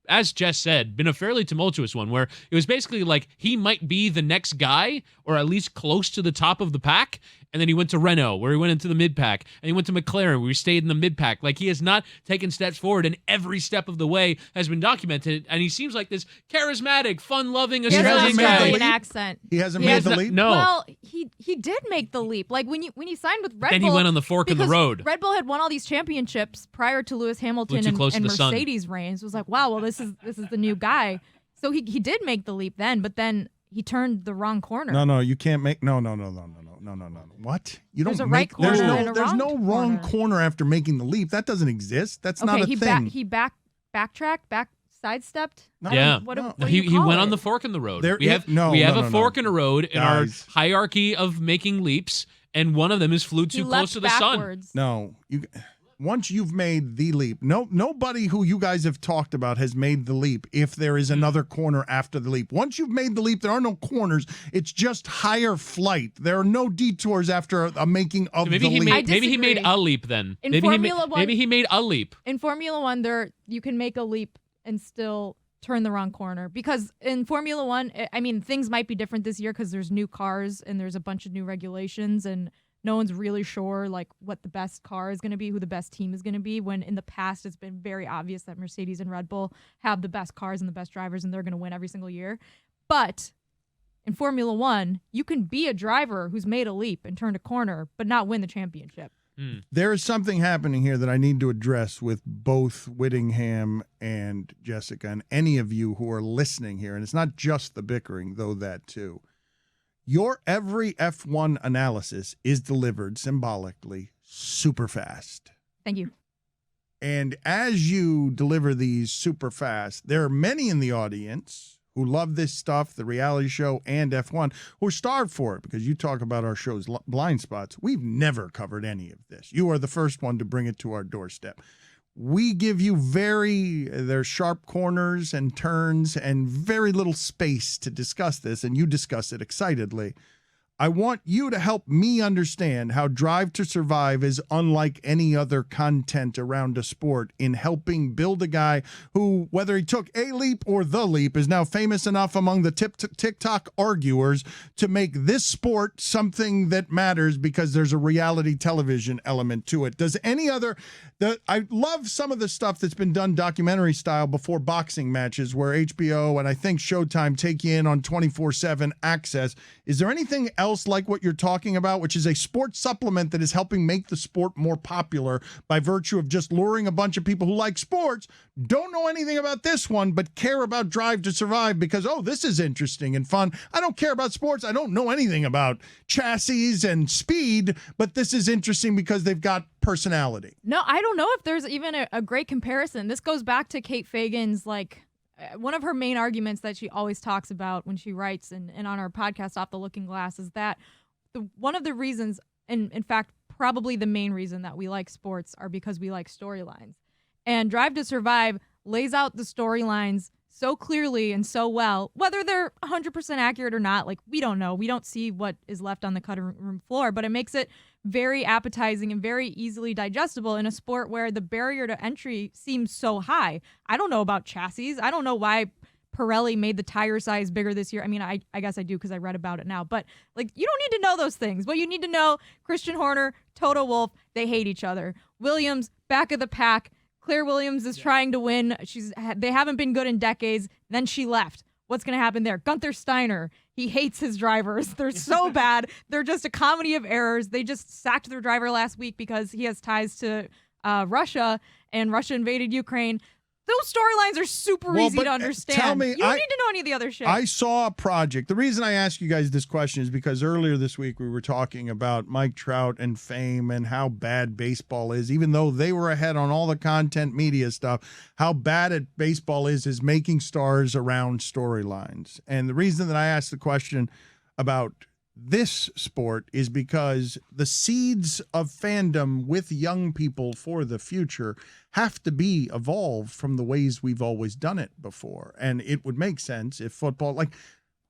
as Jess said, been a fairly tumultuous one where it was basically like he might be the next guy or at least close to the top of the pack. And then he went to Renault where he went into the mid-pack. And he went to McLaren where he stayed in the mid-pack. Like, he has not taken steps forward, and every step of the way has been documented. And he seems like this charismatic, fun-loving, He has an hasn't made the Australian leap? accent. He hasn't made the leap? No. Well, he did make the leap. Like when he signed with Red Then Bull. he went on the fork in the because road. Red Bull had won all these championships prior to Lewis Hamilton too and close to the sun. Mercedes reigns. It was like, wow, well this is the new guy. So he did make the leap then, but then he turned the wrong corner. No, you can't make no. What? You don't There's a make right corner there's and a there's wrong no wrong corner. corner after making the leap. That doesn't exist. That's not a he thing. he sidestepped. No, Yeah. What no. do He you call went on it? the fork in the road. There- we have no, we have no, a no, fork no. in a road in Guys. our hierarchy of making leaps, and one of them is flew He too leapt close to the sun. backwards. No, once you've made the leap, nobody who you guys have talked about has made the leap if there is another corner after the leap. Once you've made the leap, there are no corners. It's just higher flight. There are no detours after a making of Maybe the he leap. made maybe he made disagree. a leap then. In maybe Formula One- maybe he made a leap. In Formula One, you can make a leap and still turn the wrong corner because in Formula One, I mean, things might be different this year because there's new cars and there's a bunch of new regulations and no one's really sure like what the best car is going to be, who the best team is going to be, when in the past it's been very obvious that Mercedes and Red Bull have the best cars and the best drivers and they're going to win every single year. But in Formula One, you can be a driver who's made a leap and turned a corner but not win the championship. There is something happening here that I need to address with both Whittingham and Jessica and any of you who are listening here. And it's not just the bickering, though that too. Your every F1 analysis is delivered symbolically super fast. Thank you. And as you deliver these super fast, there are many in the audience who love this stuff, the reality show and F1, who are starved for it because you talk about our show's blind spots. We've never covered any of this. You are the first one to bring it to our doorstep. We give you there's sharp corners and turns and very little space to discuss this, and you discuss it excitedly. I want you to help me understand how Drive to Survive is unlike any other content around a sport in helping build a guy who, whether he took a leap or the leap, is now famous enough among the TikTok arguers to make this sport something that matters because there's a reality television element to it. Does any other... I love some of the stuff that's been done documentary style before boxing matches where HBO and I think Showtime take you in on 24/7 access. Is there anything else like what you're talking about, which is a sports supplement that is helping make the sport more popular by virtue of just luring a bunch of people who like sports, don't know anything about this one, but care about Drive to Survive because, oh, this is interesting and fun. I don't care about sports. I don't know anything about chassis and speed, but this is interesting because they've got personality. No, I don't know if there's even a great comparison. This goes back to Kate Fagan's, one of her main arguments that she always talks about when she writes and on our podcast, Off the Looking Glass, is that one of the reasons, and in fact, probably the main reason that we like sports are because we like storylines. And Drive to Survive lays out the storylines so clearly and so well, whether they're 100% accurate or not. Like, we don't know. We don't see what is left on the cutting room floor, but it makes it very appetizing and very easily digestible in a sport where the barrier to entry seems so high. I don't know about chassis. I don't know why Pirelli made the tire size bigger this year. I mean, I guess I do because I read about it now. But, you don't need to know those things. What you need to know, Christian Horner, Toto Wolff, they hate each other. Williams, back of the pack, Claire Williams is trying to win. They haven't been good in decades. Then she left. What's going to happen there? Gunther Steiner, he hates his drivers. They're so bad. They're just a comedy of errors. They just sacked their driver last week because he has ties to Russia, and Russia invaded Ukraine. Those storylines are super easy to understand. Tell me, you don't need to know any of the other shit. I saw a project. The reason I ask you guys this question is because earlier this week we were talking about Mike Trout and fame and how bad baseball is, even though they were ahead on all the content media stuff. How bad baseball is making stars around storylines. And the reason that I asked the question about this sport is because the seeds of fandom with young people for the future have to be evolved from the ways we've always done it before. And it would make sense if football, like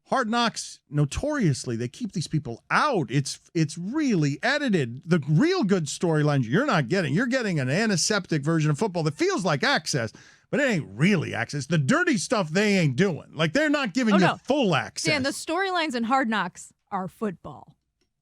Hard Knocks, notoriously, they keep these people out. It's really edited. The real good storylines you're not getting. You're getting an antiseptic version of football that feels like Access, but it ain't really Access. The dirty stuff they ain't doing. Like, they're not giving you full access. Dan, the storylines in Hard Knocks are football.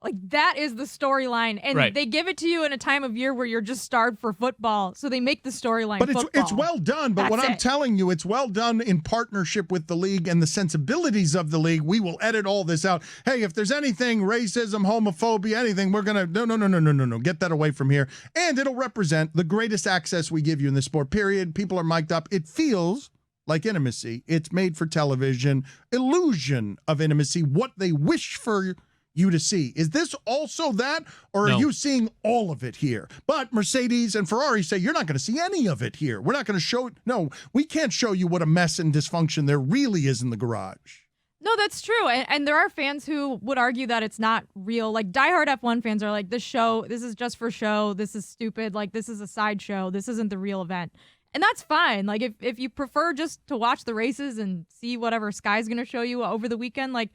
Like, that is the storyline, and they give it to you in a time of year where you're just starved for football, so they make the storyline But football. it's well done, but what I'm telling you, it's well done in partnership with the league and the sensibilities of the league. We will edit all this out. Hey, if there's anything, racism, homophobia, anything, we're going to, no, get that away from here. And it'll represent the greatest access we give you in this sport, period. People are mic'd up. It feels like intimacy. It's made for television, illusion of intimacy, what they wish for you to see. Is this also that, or are you seeing all of it here? But Mercedes and Ferrari say you're not going to see any of it here. We're not going to show. No, we can't show you what a mess and dysfunction there really is in the garage. No, that's true. And there are fans who would argue that it's not real. Like, diehard F1 fans are like, this is just for show. This is stupid. Like, this is a sideshow. This isn't the real event. And that's fine. Like, if you prefer just to watch the races and see whatever Sky's going to show you over the weekend, like,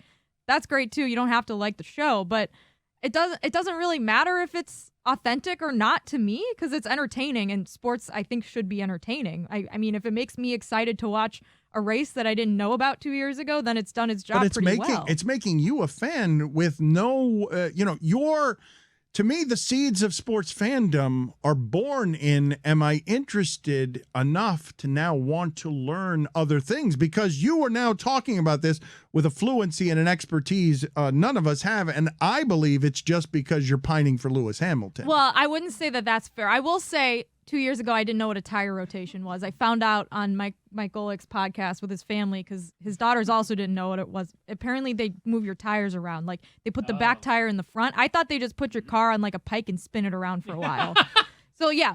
that's great too. You don't have to like the show, but it doesn't really matter if it's authentic or not to me, because it's entertaining, and sports, I think, should be entertaining. I mean, if it makes me excited to watch a race that I didn't know about 2 years ago, then it's done its job pretty well. It's making you a fan with no, to me, the seeds of sports fandom are born in, am I interested enough to now want to learn other things? Because you are now talking about this with a fluency and an expertise none of us have, and I believe it's just because you're pining for Lewis Hamilton. Well, I wouldn't say that that's fair. I will say 2 years ago, I didn't know what a tire rotation was. I found out on Mike Golick's podcast with his family, because his daughters also didn't know what it was. Apparently, they move your tires around. Like, they put the back tire in the front. I thought they just put your car on like a pike and spin it around for a while. So yeah,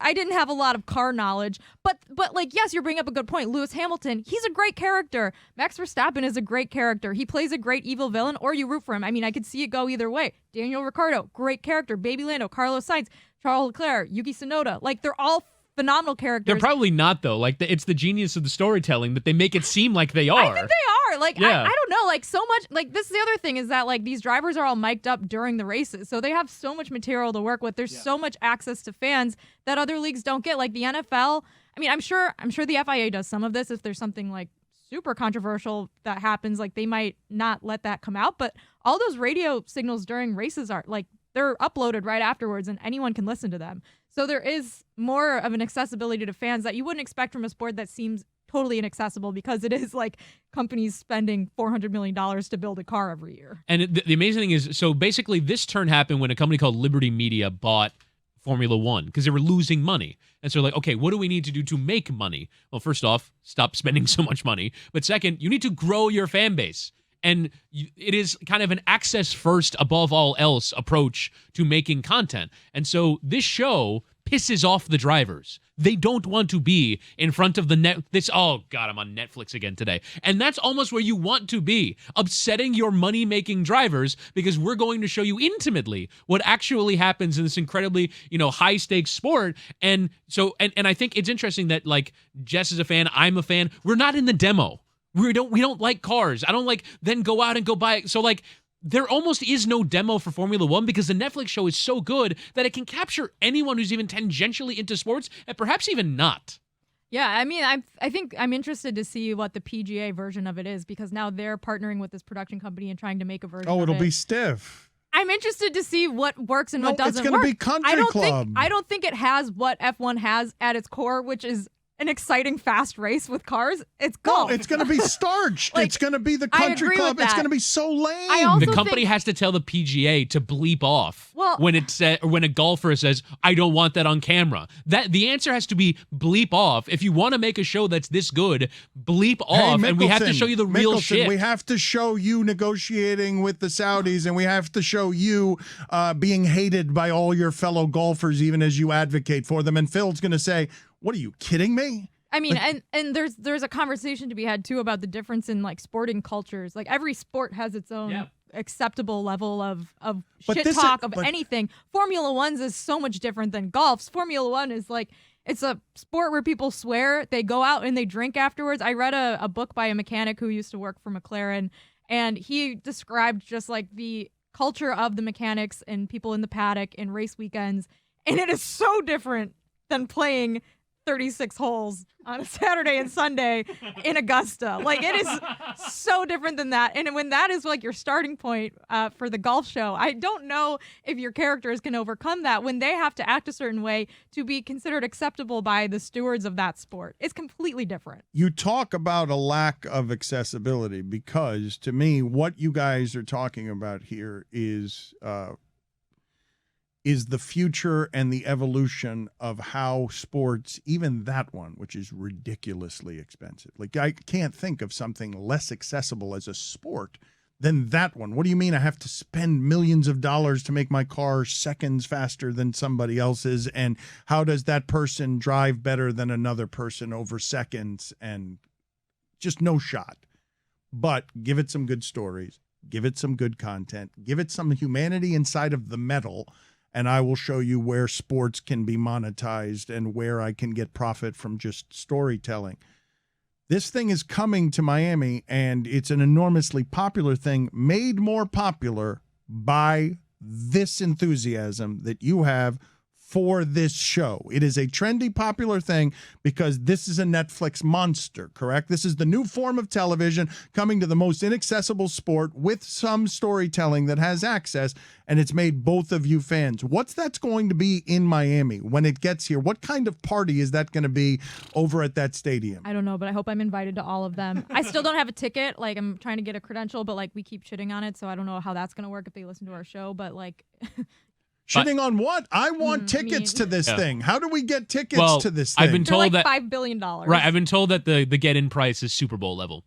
I didn't have a lot of car knowledge, but like, yes, you're bringing up a good point. Lewis Hamilton, he's a great character. Max Verstappen is a great character. He plays a great evil villain, or you root for him. I mean, I could see it go either way. Daniel Ricciardo, great character. Baby Lando, Carlos Sainz, Charles Leclerc, Yuki Tsunoda, like, they're all phenomenal characters. They're probably not, though. Like, it's the genius of the storytelling, but they make it seem like they are. I think they are. Like, yeah. I don't know. Like, so much. Like, this is the other thing, is that, like, these drivers are all mic'd up during the races, so they have so much material to work with. There's so much access to fans that other leagues don't get. Like the NFL. I mean, I'm sure the FIA does some of this. If there's something like super controversial that happens, like, they might not let that come out. But all those radio signals during races are like, they're uploaded right afterwards, and anyone can listen to them. So there is more of an accessibility to fans that you wouldn't expect from a sport that seems totally inaccessible, because it is like companies spending $400 million to build a car every year. And the amazing thing is, so basically this turn happened when a company called Liberty Media bought Formula One, because they were losing money. And so like, okay, what do we need to do to make money? Well, first off, stop spending so much money. But second, you need to grow your fan base. And it is kind of an access first, above all else, approach to making content. And so this show pisses off the drivers. They don't want to be in front of the oh God, I'm on Netflix again today. And that's almost where you want to be, upsetting your money-making drivers, because we're going to show you intimately what actually happens in this incredibly, high-stakes sport. And so, and I think it's interesting that, like, Jess is a fan, I'm a fan. We're not in the demo. We don't like cars. I don't like then go out and go buy it. So like, there almost is no demo for Formula One, because the Netflix show is so good that it can capture anyone who's even tangentially into sports, and perhaps even not. Yeah, I mean, I think I'm interested to see what the PGA version of it is, because now they're partnering with this production company and trying to make a version. Oh, it'll be stiff. I'm interested to see what works and No, what doesn't it's gonna work. be country club. I don't think it has what F1 has at its core, which is an exciting fast race with cars. It's golf. No, it's going to be starched. Like, it's going to be the I country agree club. with It's that. going to be so lame. I also The company think- has to tell the PGA to bleep off Well- when when a golfer says, "I don't want that on camera." That the answer has to be bleep off. If you want to make a show that's this good, bleep off, and we have to show you the real Mickelson, shit. We have to show you negotiating with the Saudis, and we have to show you being hated by all your fellow golfers, even as you advocate for them. And Phil's going to say, "What are you kidding me?" I mean, and there's a conversation to be had too about the difference in like sporting cultures. Like every sport has its own acceptable level of But shit this is- talk of but- anything. Formula One's is so much different than golf's. Formula One is like it's a sport where people swear, they go out and they drink afterwards. I read a book by a mechanic who used to work for McLaren, and he described just like the culture of the mechanics and people in the paddock and race weekends, and it is so different than playing 36 holes on a Saturday and Sunday in Augusta. Like, it is so different than that. And when that is like your starting point for the golf show, I don't know if your characters can overcome that when they have to act a certain way to be considered acceptable by the stewards of that sport. It's completely different. You talk about a lack of accessibility because, to me, what you guys are talking about here is the future and the evolution of how sports, even that one, which is ridiculously expensive. Like, I can't think of something less accessible as a sport than that one. What do you mean I have to spend millions of dollars to make my car seconds faster than somebody else's? And how does that person drive better than another person over seconds? And just no shot. But give it some good stories. Give it some good content. Give it some humanity inside of the metal. And I will show you where sports can be monetized and where I can get profit from just storytelling. This thing is coming to Miami, and it's an enormously popular thing, made more popular by this enthusiasm that you have for this show. It is a trendy, popular thing because this is a Netflix monster, correct? This is the new form of television coming to the most inaccessible sport with some storytelling that has access, and it's made both of you fans. What's that's going to be in Miami when it gets here? What kind of party is that going to be over at that stadium? I don't know, but I hope I'm invited to all of them. I still don't have a ticket. Like, I'm trying to get a credential, but like we keep shitting on it, so I don't know how that's going to work if they listen to our show, but like... Shitting on what? I want tickets to this thing. How do we get tickets to this thing? I've been They're told like that $5 billion. Right, I've been told that the get-in price is Super Bowl level,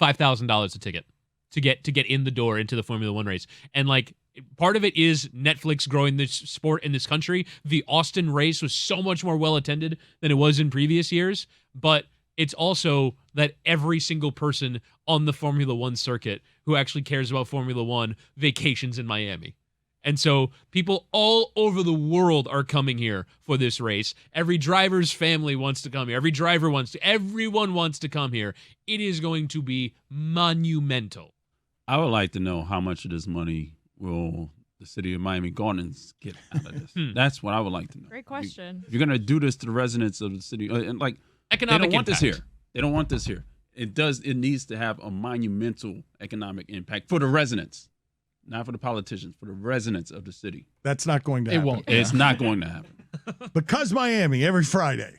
$5,000 a ticket to get in the door into the Formula One race, and like part of it is Netflix growing this sport in this country. The Austin race was so much more well attended than it was in previous years, but it's also that every single person on the Formula One circuit who actually cares about Formula One vacations in Miami. And so people all over the world are coming here for this race. Every driver's family wants to come here. Every driver wants to. Everyone wants to come here. It is going to be monumental. I would like to know how much of this money will the city of Miami Gardens get out of this. That's what I would like to know. Great question. If you're going to do this to the residents of the city, and like Economic they don't want this impact. here. They don't want this here. It needs to have a monumental economic impact for the residents. Not for the politicians, for the residents of the city. That's not going to It happen. won't. It's not going to happen. Because Miami, every Friday.